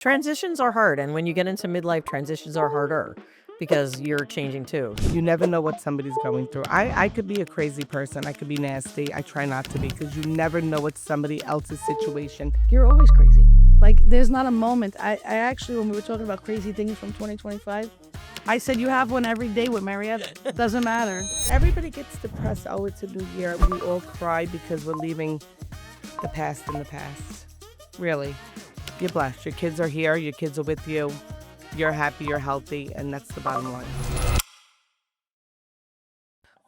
Transitions are hard, and when you get into midlife, transitions are harder because you're changing too. You never know what somebody's going through. I could be a crazy person. I could be nasty. I try not to be because you never know what somebody else's situation. You're always crazy. Like, there's not a moment. I actually, when we were talking about crazy things from 2025, I said you have one every day with Marietta. It doesn't matter. Everybody gets depressed. Oh, it's a new year. We all cry because we're leaving the past in the past. Really. You're blessed. Your kids are here. Your kids are with you. You're happy. You're healthy. And that's the bottom line.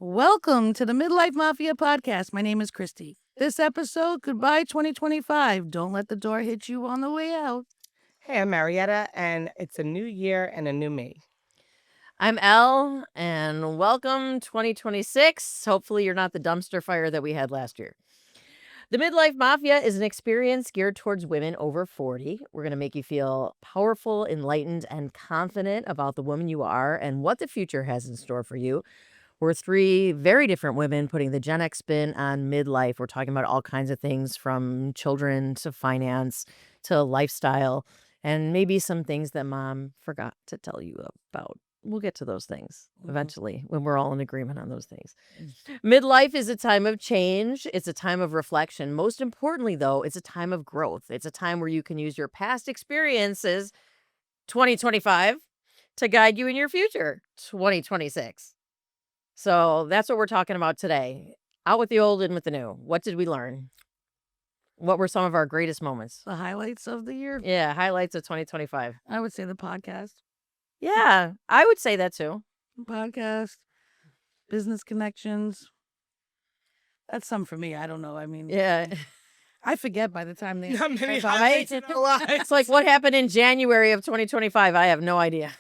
Welcome to the Midlife Mafia podcast. My name is Christy. This episode, goodbye 2025. Don't let the door hit you on the way out. Hey, I'm Marietta, and it's a new year and a new me. I'm Elle, and welcome 2026. Hopefully you're not the dumpster fire that we had last year. The Midlife Mafia is an experience geared towards women over 40. We're going to make you feel powerful, enlightened, and confident about the woman you are and what the future has in store for you. We're three very different women putting the Gen X spin on midlife. We're talking about all kinds of things from children to finance to lifestyle and maybe some things that mom forgot to tell you about. We'll get to those things eventually when we're all in agreement on those things. Midlife is a time of change. It's a time of reflection. Most importantly, though, it's a time of growth. It's a time where you can use your past experiences, 2025, to guide you in your future, 2026. So that's what we're talking about today. Out with the old, in with the new. What did we learn? What were some of our greatest moments? The highlights of the year? Yeah, highlights of 2025. I would say the podcast. Yeah, I would say that too. Podcast, business connections. That's some for me. I don't know. I mean, Yeah. I forget by the time they... It's like what happened in January of 2025. I have no idea.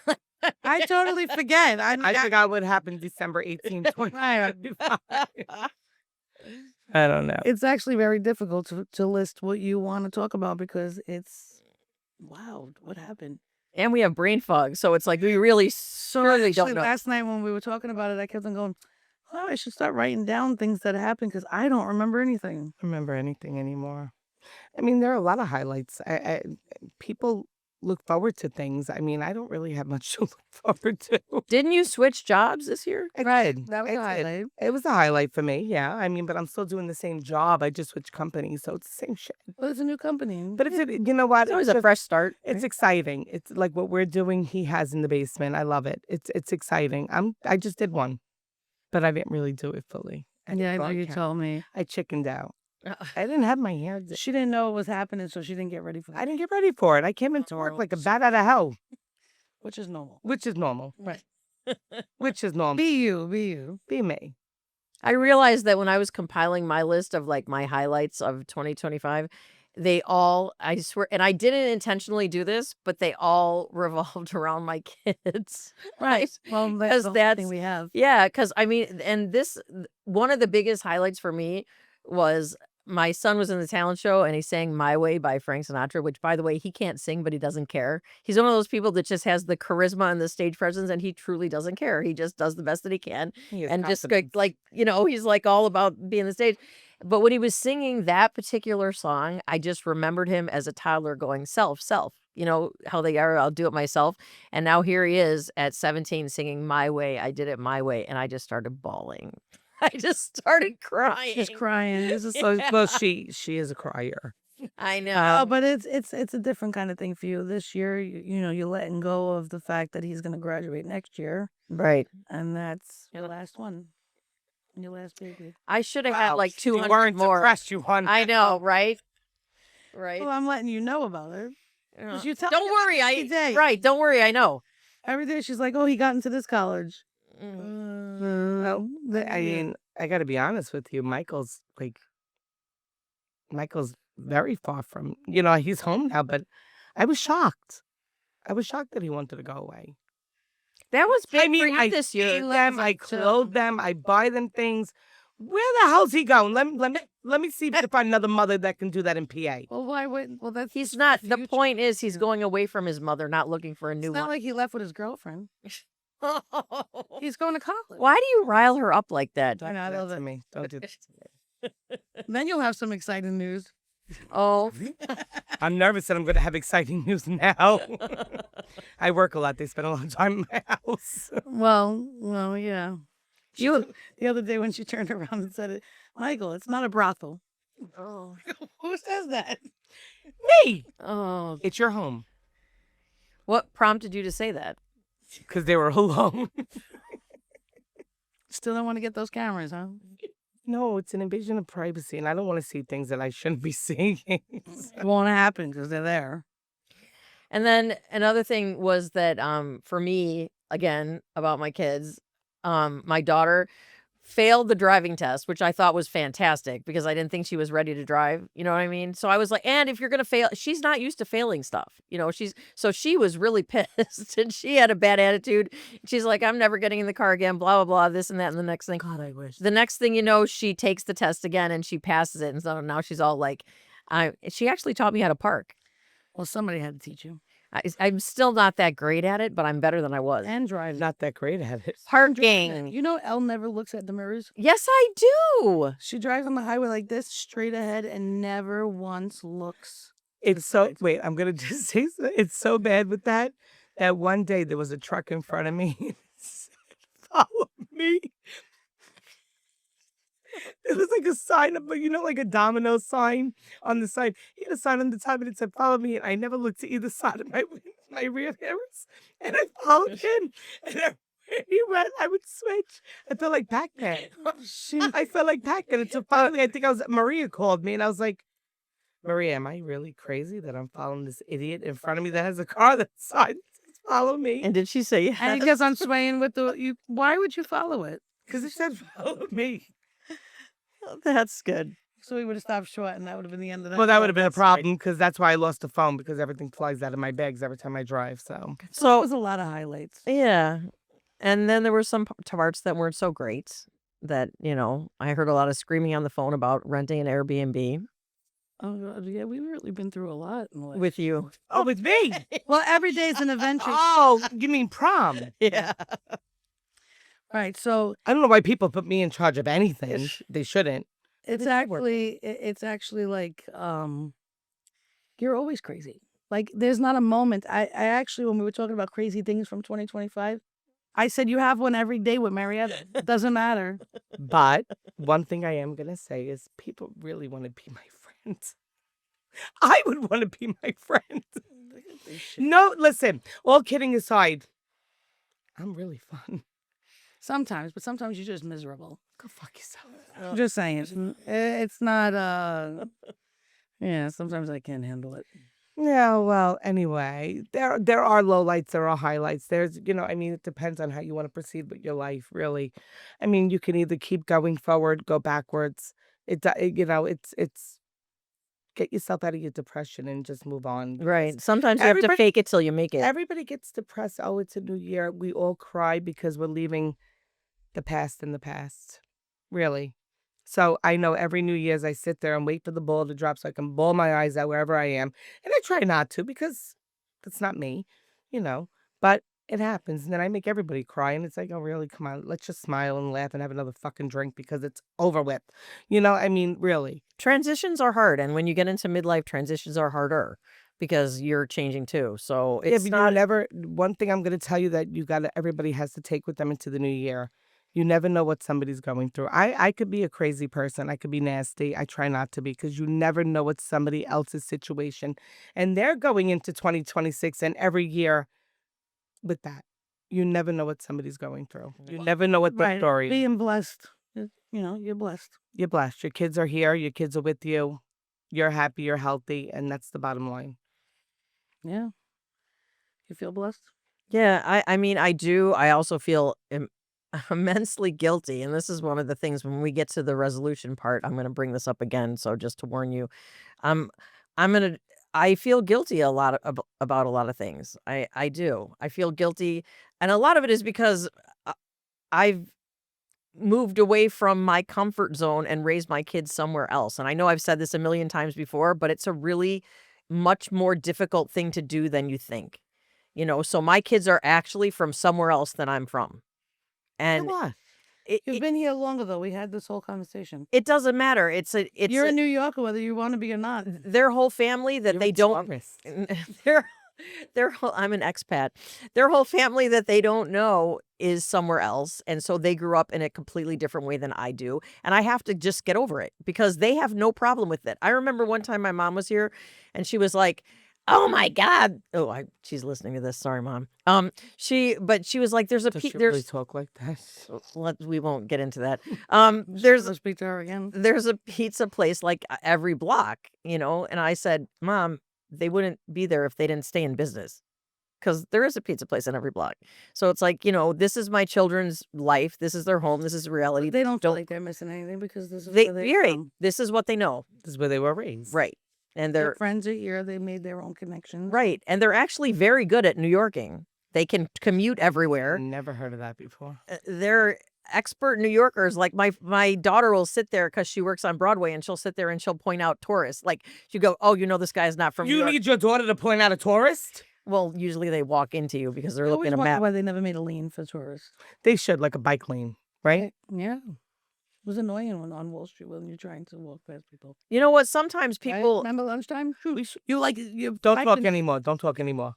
I totally forget. I forgot what happened December 18th, 2025. I don't know. It's actually very difficult to list what you want to talk about because it's, wow, what happened? And we have brain fog, so it's like we really surely don't know. Last night when we were talking about it, I kept on going, oh, I should start writing down things that happened because I don't remember anything. Remember anything anymore. I mean, there are a lot of highlights. People look forward to things. I mean, I don't really have much to look forward to. Didn't you switch jobs this year? I did. That was a highlight. It was a highlight for me, yeah. I mean, but I'm still doing the same job. I just switched companies, so it's the same shit. Well, it's a new company. But you know what? It's always a fresh start. It's exciting. It's like what we're doing. He has in the basement. I love it. It's exciting. I just did one, but I didn't really do it fully. Yeah, I know you told me. I chickened out. I didn't have my hair. She didn't know what was happening, so she didn't get ready for it. I didn't get ready for it. I came into work like a bat out of hell. Which is normal. Which is normal. Right. Which is normal. Be you. Be me. I realized that when I was compiling my list of like my highlights of 2025, they all, I swear, and I didn't intentionally do this, but they all revolved around my kids. Right. Well, that's the thing we have. Yeah, because I mean, and this, one of the biggest highlights for me was my son was in the talent show and he sang My Way by Frank Sinatra, which, by the way, he can't sing, but he doesn't care. He's one of those people that just has the charisma and the stage presence, and he truly doesn't care. He just does the best that he can. And just like, you know, he's like all about being on the stage. But when he was singing that particular song, I just remembered him as a toddler going, self, you know, how they are, I'll do it myself. And now here he is at 17 singing My Way. I did it my way. And I just started bawling. I just started crying. She's crying. This is Well, she is a crier. I know. Oh, but it's a different kind of thing for you. This year, you know, you're letting go of the fact that he's going to graduate next year. Right. And that's your last one. Your last baby. I should have had like 200 you weren't more. Depressed, you won. I know, right? Right. Well, I'm letting you know about it. You tell Don't me worry, every day. Right, don't worry, I know. Every day she's like, oh, he got into this college. Well, I mean, I got to be honest with you. Michael's very far from, you know, he's home now, but I was shocked. I was shocked that he wanted to go away. That was big for you I this year. feed them, I clothe them, I buy them things. Where the hell's he going? Let me see if I can find another mother that can do that in PA. Well, why wouldn't? Well, that's He's not. The point is he's going away from his mother, not looking for a new It's not one. like he left with his girlfriend. He's going to college. Why do you rile her up like that? I know, I Don't do love that it. to me. Don't do that to me. Then you'll have some exciting news. Oh. I'm nervous that I'm going to have exciting news now. I work a lot. They spend a lot of time in my house. Well, yeah. The other day when she turned around and said it, Michael, it's not a brothel. Oh. Who says that? Me! Oh. It's your home. What prompted you to say that? Because they were alone. Still don't want to get those cameras, huh? No, it's an invasion of privacy, and I don't want to see things that I shouldn't be seeing. It won't happen because they're there. And then another thing was that for me, again, about my kids, my daughter failed the driving test, which I thought was fantastic because I didn't think she was ready to drive. You know what I mean? So I was like, and if you're gonna fail, she's not used to failing stuff. She was really pissed and she had a bad attitude. She's like, I'm never getting in the car again, blah, blah, blah, this and that. And the next thing, God, I wish. the next thing you know, she takes the test again and she passes it. And so now she's all like, she actually taught me how to park. Well, somebody had to teach you. I'm still not that great at it, but I'm better than I was. And driving. Not that great at it. Parking. You know, Elle never looks at the mirrors. Yes, I do. She drives on the highway like this, straight ahead, and never once looks. It's so, wait, I'm going to just say, it's so bad with that one day there was a truck in front of me. It said, follow me. It was like a sign up, like a domino sign on the side. He had a sign on the top and it said, follow me. And I never looked to either side of my rear mirrors. And I followed him. And everywhere he went, I would switch. I felt like Pac-Man. I felt like Pac-Man until finally, Maria called me and I was like, Maria, am I really crazy that I'm following this idiot in front of me that has a car that says follow me? And did she say yes? And because I'm swaying with why would you follow it? Because it said follow me. That's good. So we would have stopped short and that would have been the end of that. Well, that would have been a problem because that's why I lost the phone because everything flies out of my bags every time I drive. So So it was a lot of highlights. Yeah. And then there were some parts that weren't so great that, I heard a lot of screaming on the phone about renting an Airbnb Oh, God, yeah, we've really been through a lot in the last with you. Oh, with me? Well, every day is an adventure. Oh, you mean prom? Yeah. Right. So I don't know why people put me in charge of anything. They shouldn't. it's actually like you're always crazy. Like there's not a moment. I actually, when we were talking about crazy things from 2025, I said you have one every day with Marietta. It doesn't matter. But one thing I am going to say is people really want to be my friends. I would want to be my friend. No, listen, all kidding aside, I'm really fun. Sometimes, but sometimes you're just miserable. Go fuck yourself. I'm just saying. It's not yeah, sometimes I can't handle it. Yeah, well, anyway, there are lowlights, there are highlights. There's, it depends on how you want to proceed with your life, really. I mean, you can either keep going forward, go backwards. It's get yourself out of your depression and just move on. Right. Sometimes you have to fake it till you make it. Everybody gets depressed. Oh, it's a new year. We all cry because we're leaving the past in the past. Really. So I know every New Year's I sit there and wait for the ball to drop so I can bawl my eyes out wherever I am. And I try not to because that's not me, But it happens. And then I make everybody cry. And it's like, oh, really? Come on. Let's just smile and laugh and have another fucking drink because it's over with. Really. Transitions are hard. And when you get into midlife, transitions are harder because you're changing too. So it's not... One thing I'm going to tell you that everybody has to take with them into the new year. You never know what somebody's going through. I could be a crazy person. I could be nasty. I try not to be because you never know what somebody else's situation. And they're going into 2026 and every year with that. You never know what somebody's going through. You never know what the story is. Being blessed. You're blessed. You're blessed. Your kids are here. Your kids are with you. You're happy. You're healthy. And that's the bottom line. Yeah. You feel blessed? Yeah, I mean, I do. I also feel immensely guilty, and this is one of the things when we get to the resolution part, I'm going to bring this up again, so just to warn you, I'm going to I feel guilty a lot about a lot of things. I do. I feel guilty, and a lot of it is because I've moved away from my comfort zone and raised my kids somewhere else. And I know I've said this a million times before, but it's a really much more difficult thing to do than you think. So my kids are actually from somewhere else than I'm from. And What? You've been here longer though. We had this whole conversation. It doesn't matter. You're a New Yorker, whether you want to be or not. Their whole family that You're they a don't. tourist. Their whole. I'm an expat. Their whole family that they don't know is somewhere else, and so they grew up in a completely different way than I do, and I have to just get over it because they have no problem with it. I remember one time my mom was here, and she was like, "Oh my God!" Oh, she's listening to this. Sorry, Mom. But she was like, "There's a Does she there's." really talk like that? We won't get into that. Let's speak to her again. There's a pizza place like every block, and I said, Mom, they wouldn't be there if they didn't stay in business because there is a pizza place in every block. So it's like, this is my children's life. This is their home. This is reality. They don't feel like they're missing anything because this is You're where they're right. from. This is what they know. This is where they were raised. Right. And Their they're friends are here. They made their own connections. right. And they're actually very good at New Yorking. They can commute everywhere. Never heard of that before. They're expert New Yorkers. Like my daughter will sit there because she works on Broadway, and she'll sit there and she'll point out tourists. Like she'll go, "Oh, this guy is not from New You York." need your daughter to point out a tourist? Well, usually they walk into you because they're I looking always at a wonder map. why they never made a lane for tourists. They should, like a bike lane, right? Yeah. It was annoying when on Wall Street when you're trying to walk past people. You know what? Sometimes Right? people. Remember lunchtime? Shoot. You like you Don't I talk can- anymore. Don't talk anymore.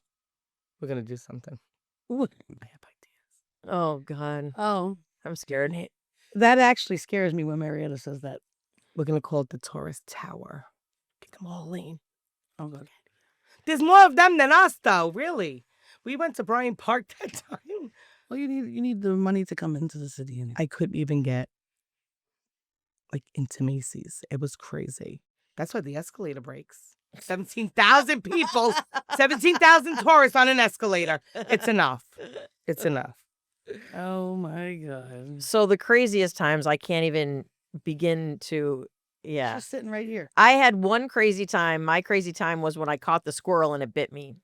We're going to do something. Ooh. I have ideas. Oh God, Oh, I'm scared. that actually scares me when Marietta says that. We're going to call it the Tourist Tower. Get them all in. Oh, good. There's more of them than us, though, really. We went to Bryant Park that time. Well, you need the money to come into the city. Anyway. I couldn't even get, into Macy's. It was crazy. That's why the escalator breaks. 17,000 people, 17,000 tourists on an escalator. It's enough. It's enough. Oh my God. So the craziest times I can't even begin to. Yeah, She's sitting right here. I had one crazy time. My crazy time was when I caught the squirrel and it bit me,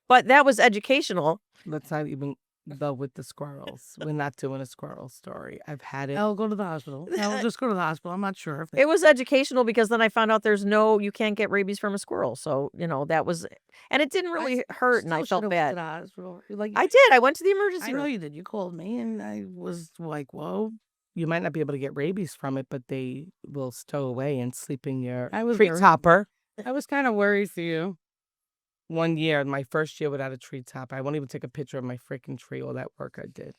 but that was educational. Let's not even go with the squirrels. We're not doing a squirrel story. I've had it. I'll go to the hospital. I'll just go to the hospital. I'm not sure if It was educational because then I found out you can't get rabies from a squirrel. So, that was, and it didn't really hurt and I still felt should've went to bad. the hospital. Like I did. I went to the emergency I know room. you did. You called me and I was like, whoa. You might not be able to get rabies from it, but they will stow away and sleep in your I was tree very- topper. I was kind of worried for you. 1 year, my first year without a tree top, I won't even take a picture of my freaking tree, all that work I did.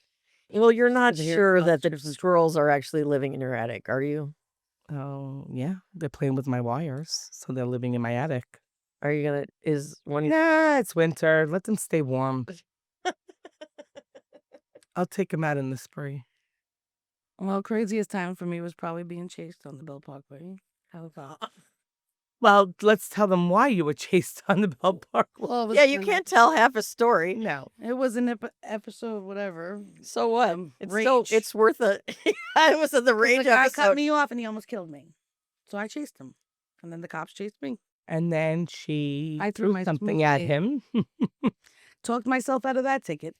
Well, you're not Did you hear sure about that the Christmas? squirrels are actually living in your attic, are you? Oh, yeah. They're playing with my wires, so they're living in my attic. Are you gonna? Nah, it's winter. Let them stay warm. I'll take them out in the spring. Well, craziest time for me was probably being chased on the Bell Parkway. How was that? Well, let's tell them why you were chased on the Bell Parkway. Well, it was Yeah, you an- can't tell half a story. No. It was an episode, whatever. So what? Rage. It's worth it. It was the The rage guy episode. cut me off and he almost killed me. So I chased him. And then the cops chased me. And then she I threw threw my something smoothie. at him. Talked myself out of that ticket.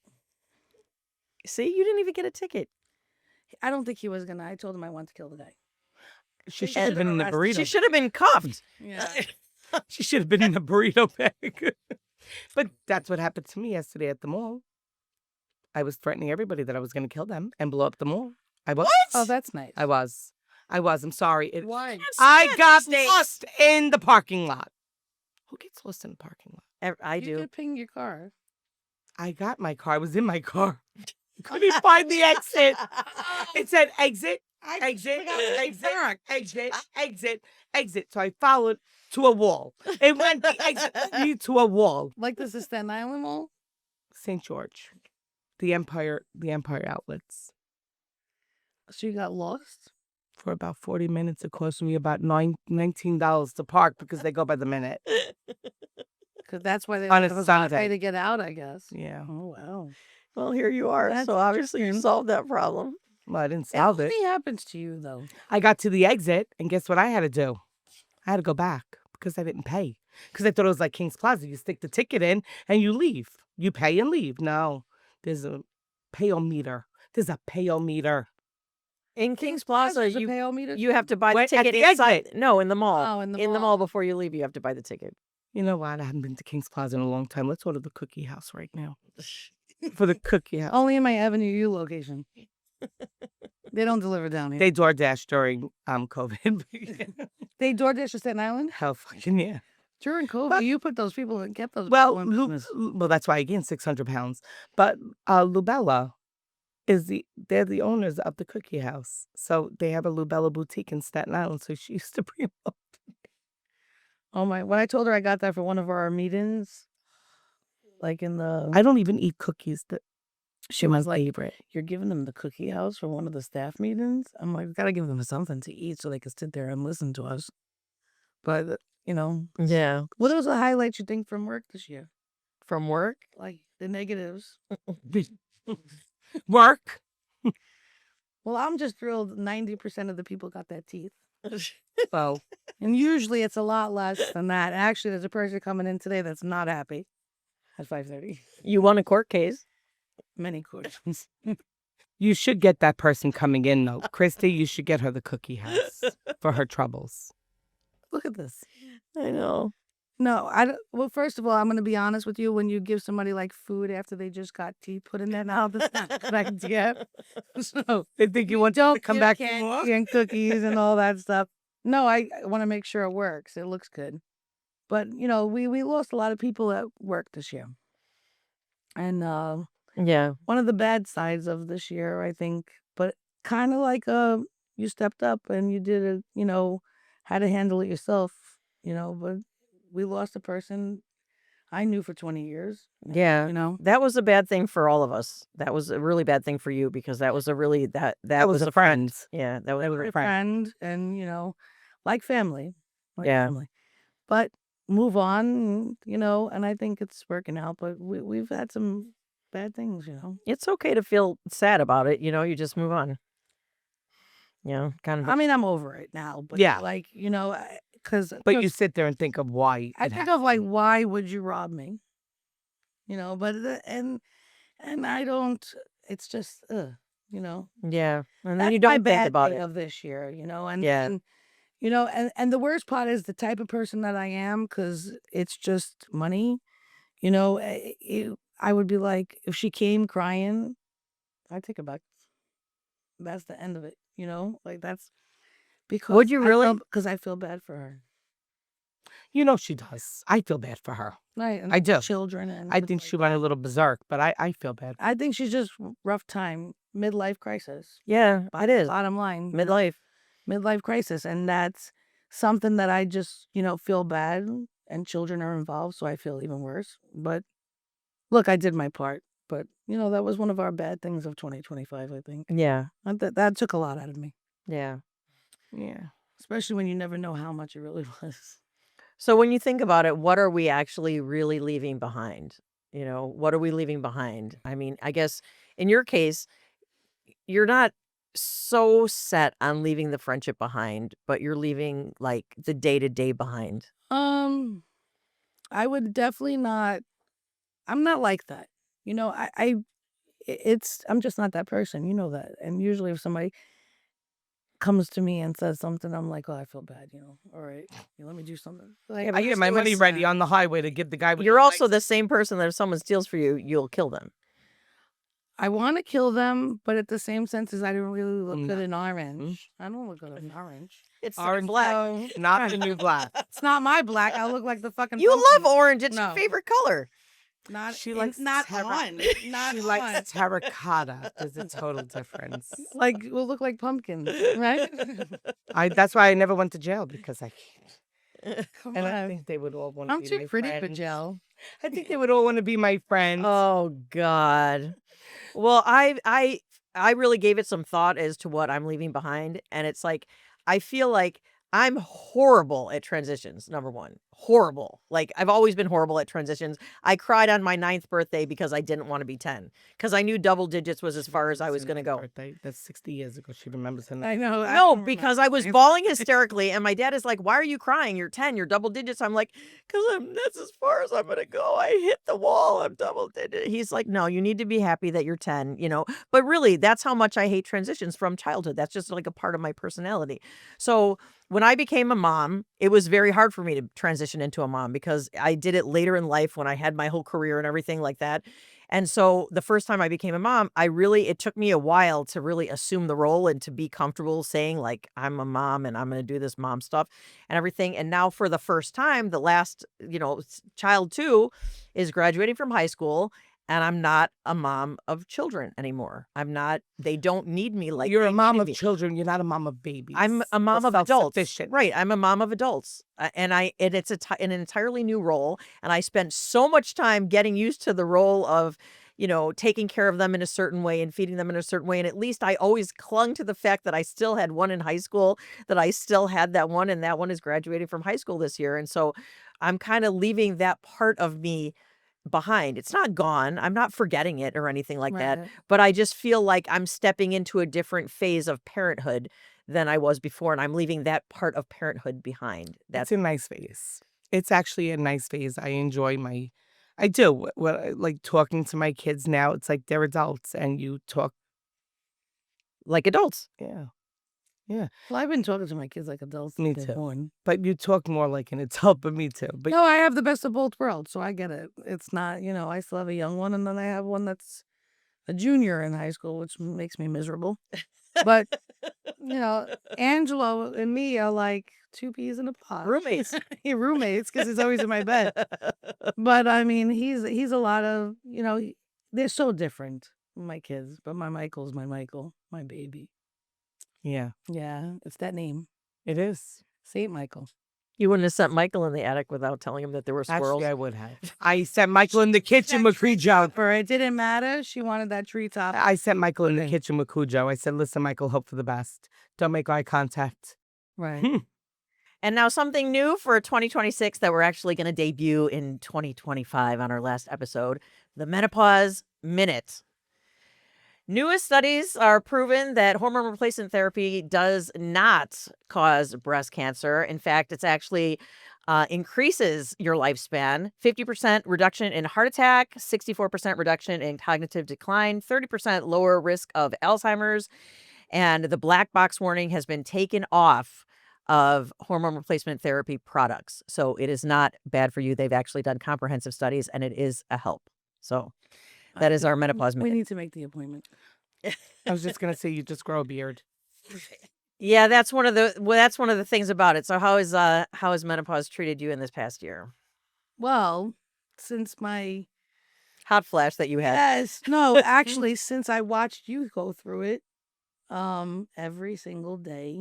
See, you didn't even get a ticket. I don't think he was going to. I told him I wanted to kill the guy. She She should have should've been in the arrested- burrito. She should have been cuffed. Yeah. She should have been in the burrito bag. But that's what happened to me yesterday at the mall. I was threatening everybody that I was going to kill them and blow up the mall. I was. Oh, that's nice. I was. I'm sorry. Why? I got States. lost in the parking lot. Who gets lost in the parking lot? I You do. could ping your car. I got my car. I was in my car. Couldn't find the exit. It said exit, exit, exit, exit, exit, exit. So I followed to a wall. It went the exit lead to a wall. Like this is Staten Island Mall? St. George, the Empire Outlets. So you got lost? For about 40 minutes, it cost me about $19 to park because they go by the minute. Because that's why they On a it was Sunday. pay to get out, I guess. Yeah. Oh, wow. Well, here you are. That's So obviously you interesting. solved that problem. Well, I didn't It solve it. only happens to you, though. I got to the exit, and guess what I had to do? I had to go back because I didn't pay. Because I thought it was like King's Plaza. You stick the ticket in and you leave. You pay and leave. No, there's a payometer. There's a payometer. In Kings Plaza, There's a you pay meter? you have to buy the Wait, at ticket the inside. exit. No, in the mall. Oh, in the mall mall. before you leave, you have to buy the ticket. You know what? I haven't been to King's Plaza in a long time. Let's order the cookie house right now. For the cookie house. Only in my Avenue U location. They don't deliver down here. They DoorDash during COVID. They DoorDash to Staten Island? Hell fucking yeah. During COVID, But- you put those people and kept those Well, people in business. well, that's why I gained 600 pounds. But Lubella they're the owners of the cookie house. So they have a Lubella boutique in Staten Island. So she used to bring them up. Oh my! When I told her I got that for one of our meetings, like in the, I don't even eat cookies. she was like, "You're giving them the cookie house for one of the staff meetings." I'm like, "We gotta give them something to eat so they can sit there and listen to us." But Yeah. what was the highlights you think from work this year? From work? Like the negatives. Work. Well, I'm just thrilled 90% of the people got that teeth. Well, And usually it's a lot less than that. Actually, there's a person coming in today that's not happy at 5:30. You won a court case. Many questions. you should get that person coming in, though. Christy, you should get her the cookie house for her troubles. Look at this. I know. No, I don't. Well, first of all, I'm going to be honest with you. When you give somebody like food after they just got teeth put in their mouth, that's not a good idea. So They think you want don't to come give back candy and cookies and all that stuff. No, I want to make sure it works. It looks good. But, we lost a lot of people at work this year. And Yeah. one of the bad sides of this year, I think, but kind of like you stepped up and you did it, how to handle it yourself, but we lost a person I knew for 20 years. Yeah. That was a bad thing for all of us. That was a really bad thing for you because that was a really that was a a friend. Yeah, that was A friend and, like family. Like Yeah. family. But move on, and I think it's working out. But we've had some bad things. It's okay to feel sad about it, you just move on. Kind of. I mean, I'm over it now. But Yeah. because But you sit there and think of why. I think of like, why would you rob me? But and I don't. It's just, Yeah. And then That's you my don't think bad about day it. of this year, Yeah. and the worst part is the type of person that I am, because it's just money. I would be like, if she came crying, I'd take her back. That's the end of it, like that's because Would you really? Because I feel bad for her. She does. I feel bad for her. Right. And I do. children. And I it's think like she went a little berserk, but I feel bad. I think she's just rough time, midlife crisis. Yeah, it is. Bottom line, Midlife. crisis. And that's something that I just, feel bad, and children are involved. So I feel even worse. But look, I did my part. But, that was one of our bad things of 2025, I think. Yeah. That took a lot out of me, Yeah. Yeah. especially when you never know how much it really was. So when you think about it, what are we actually really leaving behind? What are we leaving behind? I mean, I guess in your case, you're not so set on leaving the friendship behind, but you're leaving like the day-to-day behind. I would definitely not. I'm not like that. I'm just not that person. You know that. And usually if somebody comes to me and says something, I'm like, oh, I feel bad. All right, let me do something. Like, I get my money ready on the highway to give the guy. You're also the same person that if someone steals for you, you'll kill them. I want to kill them, but at the same sense as I don't really look good in orange. I don't look good in orange. It's Orange black. Not the new black. It's not my black. I look like the fucking. You pumpkin. love orange. It's your No. favorite color. Not She likes not terra- on. Not She on. likes terracotta. There's a total difference. Like we'll look like pumpkins, right? That's why I never went to jail, because I can't. Come And I on. think they would all want to I'm be too my pretty for friends. gel. I think they would all want to be my friends. Oh God. Well, I really gave it some thought as to what I'm leaving behind, and it's like I feel like I'm horrible at transitions. Number one, horrible. Like I've always been horrible at transitions. I cried on my 9th birthday because I didn't want to be 10 because I knew double digits was as far as I was going to go. Birthday. That's 60 years ago. She remembers her. I know. No, because I was bawling hysterically, and my dad is like, "Why are you crying? You're 10. You're double digits." I'm like, "Cause that's as far as I'm gonna go. I hit the wall. I'm double digit." He's like, "No, you need to be happy that you're 10. But really, that's how much I hate transitions from childhood. That's just like a part of my personality. So when I became a mom, it was very hard for me to transition into a mom because I did it later in life when I had my whole career and everything like that. And so the first time I became a mom, it took me a while to really assume the role and to be comfortable saying, like, I'm a mom and I'm going to do this mom stuff and everything. And now for the first time, the last, child two is graduating from high school. And I'm not a mom of children anymore. They don't need me like You're they a mom needed of me. children. You're not a mom of babies. I'm a mom That's of adults. self-sufficient. Right. I'm a mom of adults. And it's an entirely new role. And I spent so much time getting used to the role of, taking care of them in a certain way and feeding them in a certain way. And at least I always clung to the fact that I still had one in high school, that I still had that one, and that one is graduating from high school this year. And so I'm kind of leaving that part of me behind. It's not gone. I'm not forgetting it or anything like that, Right. but I just feel like I'm stepping into a different phase of parenthood than I was before, and I'm leaving that part of parenthood behind. That's a nice phase. It's actually a nice phase. I do. Like talking to my kids now, it's like they're adults and you talk. Like adults. Yeah. Yeah. Well, I've been talking to my kids like adults. Me since too. they're born. But you talk more like an adult, but me too. But No, I have the best of both worlds, so I get it. It's not, I still have a young one, and then I have one that's a junior in high school, which makes me miserable. But, Angelo and me are like two peas in a pod. Roommates. Roommates, because he's always in my bed. But I mean, he's a lot of, they're so different, my kids. But my Michael's my Michael, my baby. yeah, Yeah, it's that name, it is. Saint Michael. You wouldn't have sent Michael in the attic without telling him that there were squirrels. Actually, I would have. I sent Michael in the kitchen with Cujo. For it didn't matter. She wanted that treetop. I sent Michael in the kitchen with Cujo. I said, listen, Michael, hope for the best. Don't make eye contact. Right. And now something new for 2026 that we're actually going to debut in 2025 on our last episode, the Menopause Minute. Newest studies are proven that hormone replacement therapy does not cause breast cancer. In fact, it's actually increases your lifespan. 50% reduction in heart attack, 64% reduction in cognitive decline, 30% lower risk of Alzheimer's. And the black box warning has been taken off of hormone replacement therapy products. So it is not bad for you. They've actually done comprehensive studies, and it is a help. So that is our menopause We minute. need to make the appointment. I was just going to say, you just grow a beard. Yeah, that's one of the things about it. So how has menopause treated you in this past year? Well, since my Hot flash that you had. yes, no, actually, since I watched you go through it, every single day,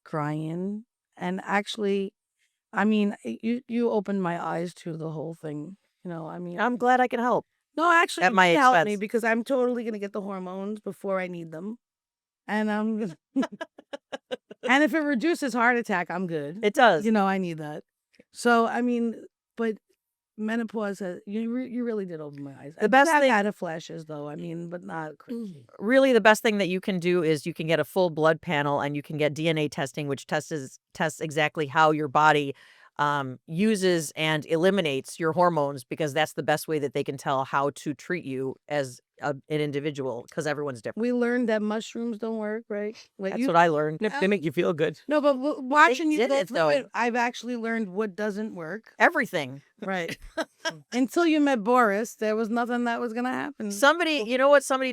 crying, and actually, I mean, you opened my eyes to the whole thing. I'm glad I can help. No, actually, At my it helped me expense. because I'm totally gonna get the hormones before I need them, and I'm gonna and if it reduces heart attack, I'm good. It does. I need that. So I mean, but menopause has you really did open my eyes. The best I've thing- had a flashes though. I mean, but not crazy. Really, the best thing that you can do is you can get a full blood panel and you can get DNA testing, which tests exactly how your body uses and eliminates your hormones, because that's the best way that they can tell how to treat you as an individual, because everyone's different. We learned that mushrooms don't work, right? Like That's what I learned. They make you feel good. No, but watching you did go it, through though. it, I've actually learned what doesn't work. Everything. Right. Until you met Boris, there was nothing that was gonna happen. Somebody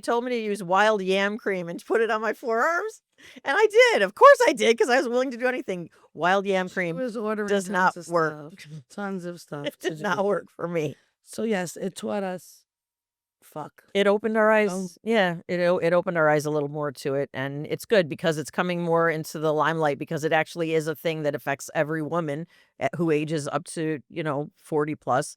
told me to use wild yam cream and put it on my forearms, and I did. Of course I did, because I was willing to do anything. Wild yam She cream was ordering does not tons of work. stuff, tons of stuff. It to did do. not work for me. So yes, it taught us. Fuck. It opened our eyes. Um, Yeah, it opened our eyes a little more to it, and it's good because it's coming more into the limelight, because it actually is a thing that affects every woman who ages up to 40 plus,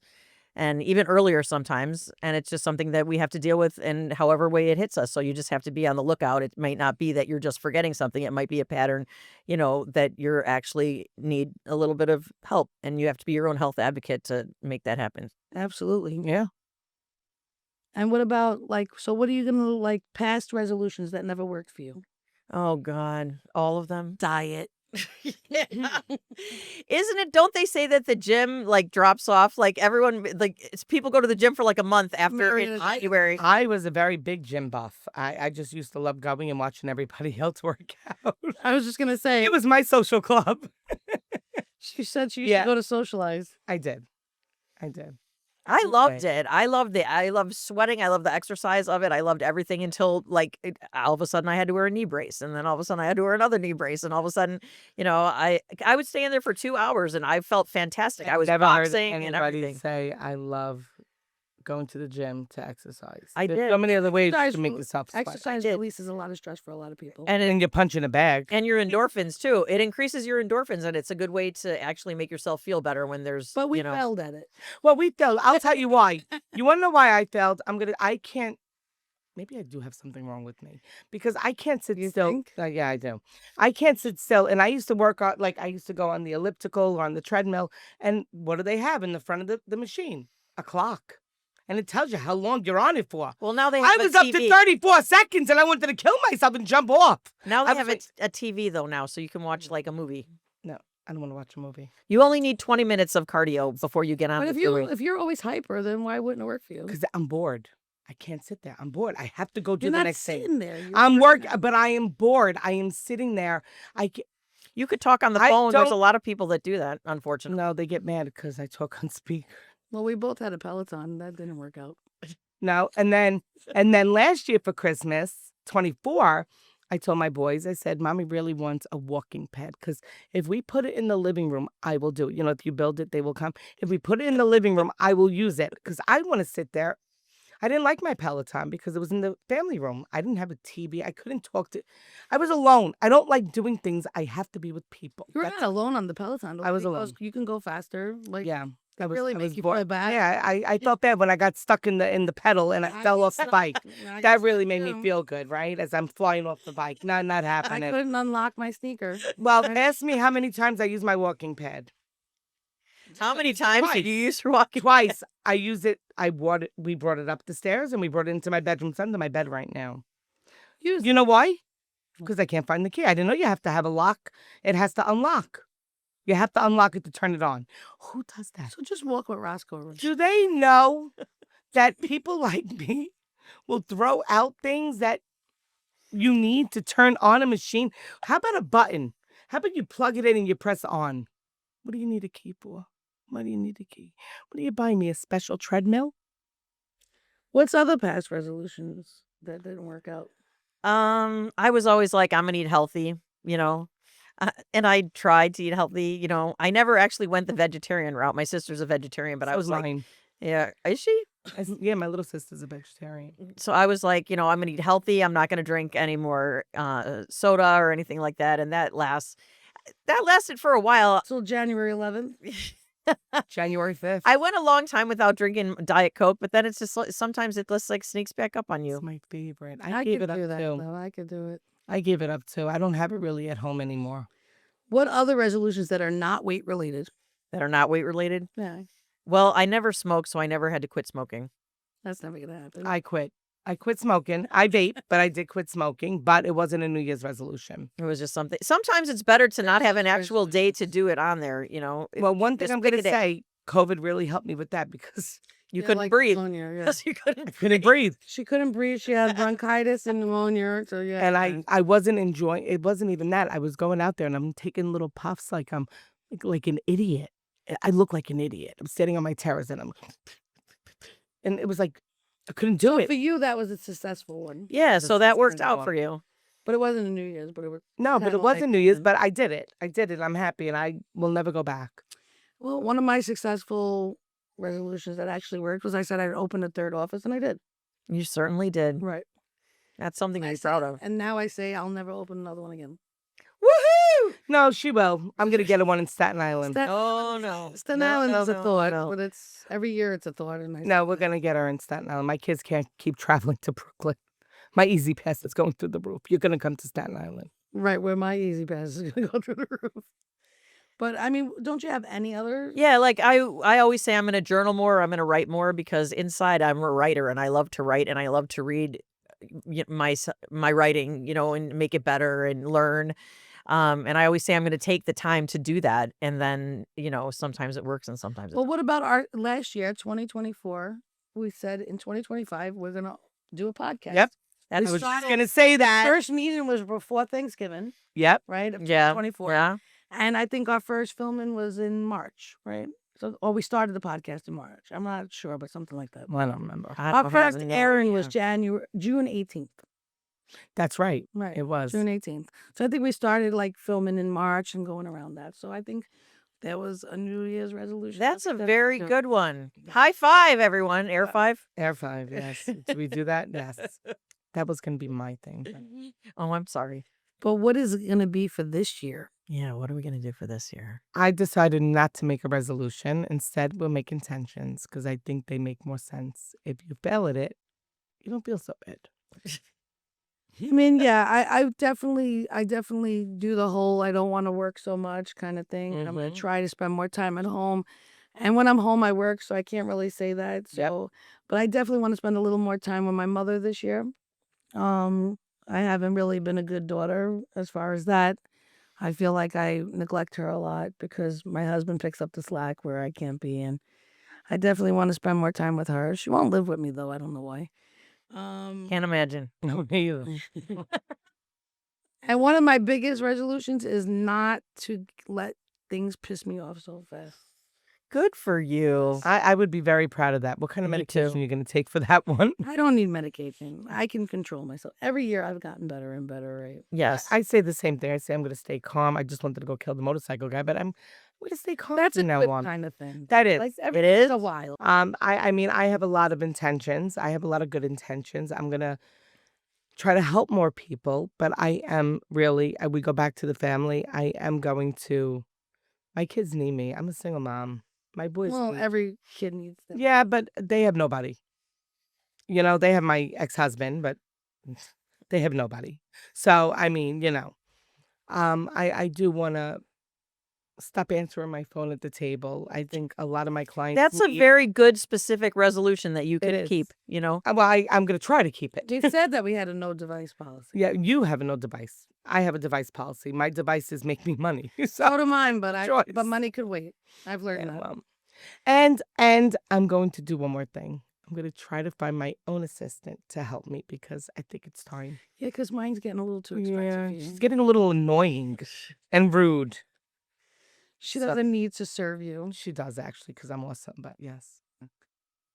and even earlier sometimes. And it's just something that we have to deal with in however way it hits us. So you just have to be on the lookout. It might not be that you're just forgetting something. It might be a pattern, that you're actually need a little bit of help, and you have to be your own health advocate to make that happen. Absolutely. Yeah. And what about so what are you gonna past resolutions that never worked for you? Oh God, all of them. Diet. Yeah. Isn't it? Don't they say that the gym drops off? Everyone, people go to the gym for a month after in January. I was a very big gym buff. I just used to love going and watching everybody else work out. I was just gonna say It was my social club. she said she used to go to socialize. I did. I loved it. I loved it. I loved sweating. I loved the exercise of it. I loved everything until all of a sudden I had to wear a knee brace, and then all of a sudden I had to wear another knee brace, and all of a sudden, I would stay in there for 2 hours and I felt fantastic. I was never heard boxing and anybody everything. say I love going to the gym to exercise. I There's did. so many other ways Exercise to make rel- yourself sweat. Exercise did. releases a lot of stress for a lot of people. And you're punching a bag. And your endorphins too. It increases your endorphins, and it's a good way to actually make yourself feel better when there's, But we failed at it. Well, we failed. I'll tell you why. You want to know why I failed? I can't. Maybe I do have something wrong with me because I can't sit You still. think? Yeah, I do. I can't sit still. And I used to work out, I used to go on the elliptical or on the treadmill. And what do they have in the front of the machine? A clock. And it tells you how long you're on it for. Well, now they I have was a up TV. to 34 seconds and I wanted to kill myself and jump off. Now I they have was a TV though now, so you can watch like a movie. No, I don't want to watch a movie. You only need 20 minutes of cardio before you get on But the if you're always hyper, then why wouldn't it work for you? Because I'm bored. I can't sit there. I'm bored. I have to go do You're the not next thing. sitting there. You're I'm working. but I am bored. I am sitting there. You could talk on the I phone. There's a don't- lot of people that do that, unfortunately. No, they get mad because I talk on speaker. Well, we both had a Peloton. That didn't work out. No, and then last year for Christmas, 24, I told my boys, I said, Mommy really wants a walking pad because if we put it in the living room, I will do it. If you build it, they will come. If we put it in the living room, I will use it because I want to sit there. I didn't like my Peloton because it was in the family room. I didn't have a TV. I couldn't talk to. I was alone. I don't like doing things. I have to be with people. You were not alone on the Peloton. Though, I was because alone. You can go faster. Yeah. It really makes you feel bad. Yeah, I felt bad when I got stuck in the pedal and I fell off the bike. That really made me feel good, right? As I'm flying off the bike. Not I happening. couldn't unlock my sneaker. Well, ask me how many times I use my walking pad. How many times Twice. did you use for walking? Twice. I use it. We brought it up the stairs and we brought it into my bedroom. It's under my bed right now. You know why? Because I can't find the key. I didn't know you have to have a lock. It has to unlock. You have to unlock it to turn it on. Who does that? So just walk with Roscoe. Do they know that people like me will throw out things that you need to turn on a machine? How about a button? How about you plug it in and you press on? What do you need a key for? What do you need a key? What do you buy me? A special treadmill? What's other past resolutions that didn't work out? I was always like, I'm gonna eat healthy, and I tried to eat healthy. I never actually went the vegetarian route. My sister's a vegetarian, but I was like, mine. yeah, is she? Yeah, my little sister's a vegetarian. So I was like, I'm gonna eat healthy. I'm not gonna drink any more soda or anything like that. And that lasted for a while. Till January 11th. January 5th. I went a long time without drinking Diet Coke, but then it's just sometimes it just sneaks back up on you. It's my favorite. I gave could it do up that, too. though. I could do it. I gave it up too. I don't have it really at home anymore. What other resolutions that are not weight related? That are not weight related. Yeah, Well, I never smoked, so I never had to quit smoking. that's never gonna happen. I quit. I quit smoking. I vape, but I did quit smoking, but it wasn't a New Year's resolution. It was just something. Sometimes it's better to not have an actual date to do it on there. Well, one thing just I'm pick going a to day. say, COVID really helped me with that because You Yeah, couldn't like breathe. pneumonia, yeah. Because you couldn't. I couldn't breathe. She couldn't breathe. She had bronchitis and pneumonia. So yeah. And I wasn't enjoying, it wasn't even that. I was going out there and I'm taking little puffs like I'm like an idiot. I look like an idiot. I'm standing on my terrace and it was like, I couldn't do it. For you, that was a successful one. Yeah, Just so that worked turned out on. for you. But it wasn't a New Year's, but it was. No, but kinda it wasn't like- New Year's, but I did it. I did it. I'm happy and I will never go back. Well, one of my successful resolutions that actually worked was I said I'd open a third office, and I did. You certainly did. Right. That's something to I be said- proud of. And now I say I'll never open another one again. Woohoo! No, she will. I'm going to get a one in Staten Island. Oh no. Staten No, Island no, is a no, thought, no. but it's every year it's a thought. And No, we're going to get her in Staten Island. My kids can't keep traveling to Brooklyn. My Easy Pass is going through the roof. You're going to come to Staten Island. Right where my Easy Pass is going to go through the roof. But I mean, don't you have any other? Yeah, like I always say I'm going to journal more, I'm going to write more because inside I'm a writer and I love to write and I love to read my writing, and make it better and learn. And I always say I'm going to take the time to do that. And then, sometimes it works and sometimes it Well, what about our last year, 2024? We said in 2025 we're going to do a podcast. Yep. That's I was started- just going to say that. First meeting was before Thanksgiving, Yep. right? Of yeah. 24. Yeah. And I think our first filming was in March, right? So, or we started the podcast in March. I'm not sure, but something like that. I don't remember. I Our don't first have no airing was idea. June 18th. That's right. Right. It was. June 18th. So I think we started like filming in March and going around that. So I think there was a New Year's resolution. That's a That's very good. good one. High five, everyone. Air five. Air 5, yes. Did we do that? Yes. That was going to be my thing. Oh, I'm sorry. But what is it going to be for this year? Yeah, what are we going to do for this year? I decided not to make a resolution. Instead, we'll make intentions because I think they make more sense. If you fail at it, you don't feel so bad. I mean, yeah, I definitely do the whole I don't want to work so much kind of thing. I'm going to try to spend more time at home. And when I'm home, I work, so I can't really say that. So, but I definitely want to spend a little more time with my mother this year. I haven't really been a good daughter as far as that. I feel like I neglect her a lot because my husband picks up the slack where I can't be. And I definitely want to spend more time with her. She won't live with me, though. I don't know why. Can't imagine. No, me either. And one of my biggest resolutions is not to let things piss me off so fast. Good for you. I would be very proud of that. What kind of Me medication too. are you going to take for that one? I don't need medication. I can control myself. Every year I've gotten better and better, right? Yes. I say the same thing. I say I'm going to stay calm. I just wanted to go kill the motorcycle guy, but I'm going to stay calm That's a from now good on. kind of thing. That is. Like every It is? once in a while. I mean, I have a lot of intentions. I have a lot of good intentions. I'm going to try to help more people, but I am really, we go back to the family. I am going to, my kids need me. I'm a single mom. My boys Well, need- every kid needs them. Yeah, but they have nobody. You know, they have my ex-husband, but they have nobody. So, I mean, you know, I do want to stop answering my phone at the table. I think a lot of my clients. That's a need- very good specific resolution that you It could is. keep, you know? Well, I'm going to try to keep it. They said that we had a no device policy. Yeah, you have no device. I have a device policy. My devices make me money. So do mine, but Choice. but money could wait. I've learned Yeah, that. well, and I'm going to do one more thing. I'm going to try to find my own assistant to help me because I think it's time. Yeah, because mine's getting a little too expensive. Yeah, here. she's getting a little annoying and rude. She So- doesn't need to serve you. She does actually because I'm awesome, but yes.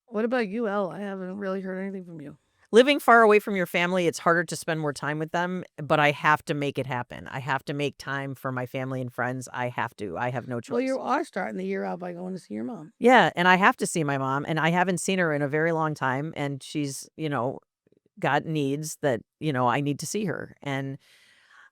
What about you, Elle? I haven't really heard anything from you. Living far away from your family, it's harder to spend more time with them, but I have to make it happen. I have to make time for my family and friends. I have to. I have no choice. Well, you are starting the year out by going to see your mom. Yeah, and I have to see my mom, and I haven't seen her in a very long time, and she's, you know, got needs that, you know, I need to see her. And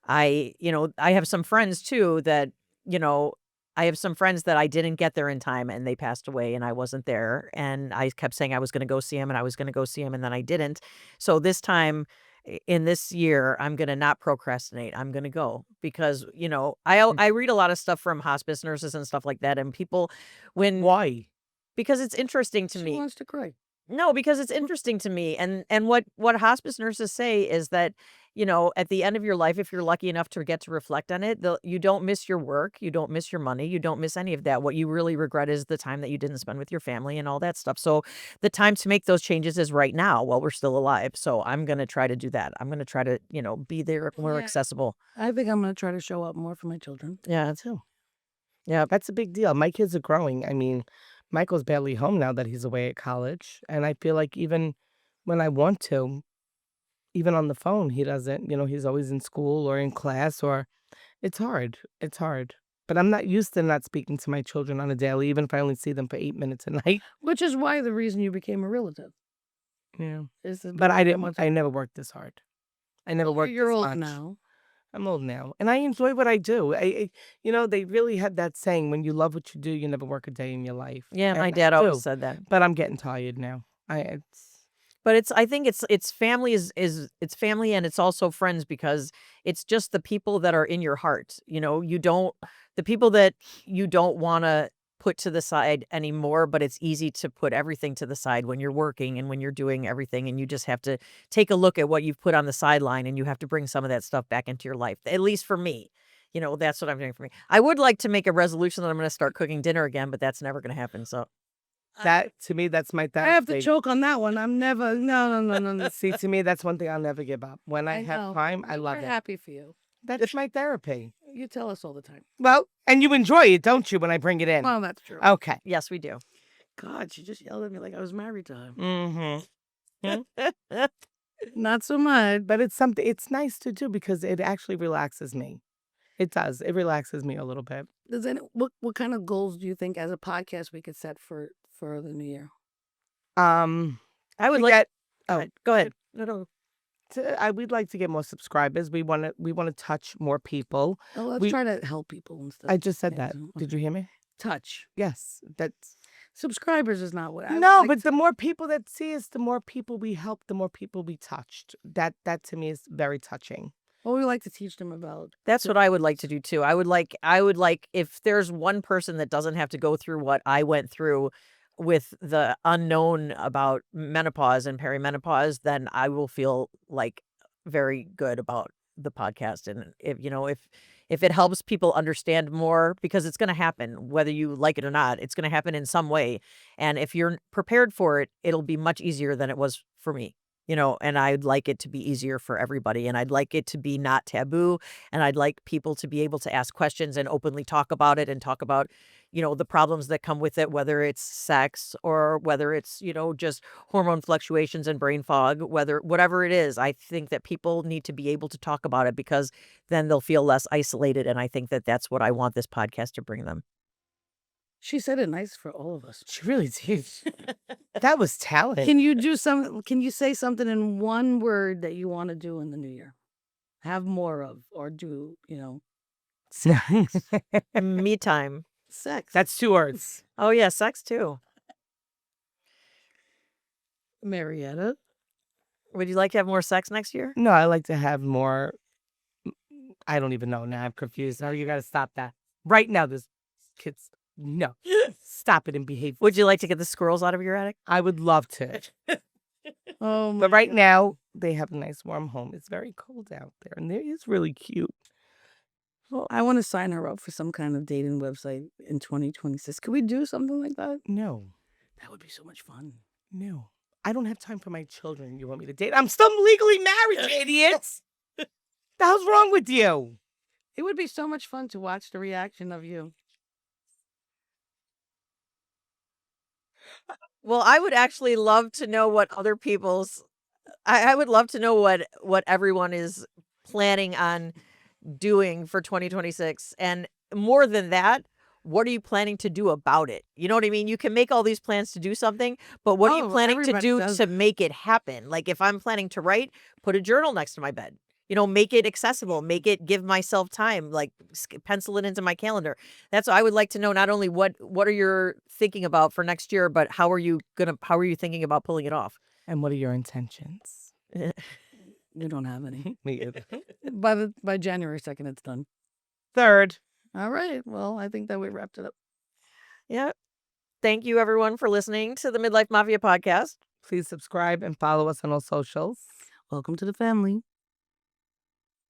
I have some friends too that, you know, I have some friends that I didn't get there in time and they passed away and I wasn't there. And I kept saying I was going to go see him and I was going to go see him and then I didn't. So this time in this year, I'm going to not procrastinate. I'm going to go because, you know, I read a lot of stuff from hospice nurses and stuff like that. And people Why? because it's interesting to She me. wants to cry. No, because it's interesting to me. And what hospice nurses say is that, you know, at the end of your life, if you're lucky enough to get to reflect on it, you don't miss your work, you don't miss your money, you don't miss any of that. What you really regret is the time that you didn't spend with your family and all that stuff. So the time to make those changes is right now while we're still alive. So I'm going to try to do that. I'm going to try to, you know, be there more Yeah. accessible. I think I'm going to try to show up more for my children. Yeah, too. Yeah. That's a big deal. My kids are growing. I mean, Michael's barely home now that he's away at college. And I feel like even when I want to, even on the phone, he doesn't, you know, he's always in school or in class or it's hard. It's hard. But I'm not used to not speaking to my children on a daily, even if I only see them for 8 minutes a night. Which is why the reason you became a relative. Yeah. Is to But spend more time- I never worked this hard. I never worked You're this old much. now. I'm old now, and I enjoy what I do. You know, they really had that saying: "When you love what you do, you never work a day in your life." Yeah, And my I dad always do, said that. But I'm getting tired now. But I think it's family is it's family and it's also friends because it's just the people that are in your heart. You know, the people that you don't want to put to the side anymore, but it's easy to put everything to the side when you're working and when you're doing everything and you just have to take a look at what you've put on the sideline and you have to bring some of that stuff back into your life. At least for me. You know, that's what I'm doing for me. I would like to make a resolution that I'm going to start cooking dinner again, but that's never going to happen. So That to me, that's my I have to therapy. choke on that one. I'm never. No. See, to me, that's one thing I'll never give up. When I have know. time, I love We're it. happy for you. That's my therapy. You tell us all the time. Well, and you enjoy it, don't you, when I bring it in? Well, that's true. Okay. Yes, we do. God, she just yelled at me like I was married to her. Mm-hmm. Not so much. But it's something, it's nice to do because it actually relaxes me. It does. It relaxes me a little bit. What kind of goals do you think as a podcast we could set for the new year? I would to like. get, Go ahead. No. we'd like to get more subscribers. We want to touch more people. Oh, let's We- try to help people instead. I just said Yeah, that. so- Did you hear me? Touch. Yes. That's Subscribers is not what I no, like but the more people that see us, the more people we help, the more people we touched. That to me is very touching. Well, we like to teach them about. That's what I would like to do too. I would like if there's one person that doesn't have to go through what I went through with the unknown about menopause and perimenopause, then I will feel like very good about the podcast. And if it helps people understand more, because it's going to happen whether you like it or not, it's going to happen in some way. And if you're prepared for it, it'll be much easier than it was for me. And I'd like it to be easier for everybody, and I'd like it to be not taboo, and I'd like people to be able to ask questions and openly talk about it and talk about, the problems that come with it, whether it's sex or whether it's, just hormone fluctuations and brain fog, whatever it is. I think that people need to be able to talk about it because then they'll feel less isolated, and I think that that's what I want this podcast to bring them. She said it nice for all of us. She really did. That was talent. Can you say something in one word that you want to do in the new year? Have more of, or do, Me time. sex. That's 2 words. Oh yeah, sex too. Marietta. Would you like to have more sex next year? No, I like to have more. I don't even know. Now I'm confused. Now you got to stop that. Right now, this kids. No. Stop it and behave. Would you like to get the squirrels out of your attic? I would love to. Oh, But right now, they have a nice warm home. It's very cold out there, and it is really cute. well, I want to sign her up for some kind of dating website in 2026. Could we do something like that? No. That would be so much fun. No. I don't have time for my children. You want me to date? I'm still legally married, you idiots. The hell's wrong with you? It would be so much fun to watch the reaction of you. Well, I would actually love to know what other people's I would love to know what everyone is planning on doing for 2026. And more than that, what are you planning to do about it? You know what I mean? You can make all these plans to do something, but what are you Oh, planning to everybody do does. to make it happen? Like if I'm planning to write, put a journal next to my bed. Make it accessible, give myself time, like pencil it into my calendar. That's what I would like to know. Not only what are you thinking about for next year, but how are you thinking about pulling it off? And what are your intentions? You don't have any. Me either. By January 2nd, it's done. 3rd. All right. Well, I think that we wrapped it up. Yeah. Thank you everyone for listening to the Midlife Mafia podcast. Please subscribe and follow us on all socials. Welcome to the family.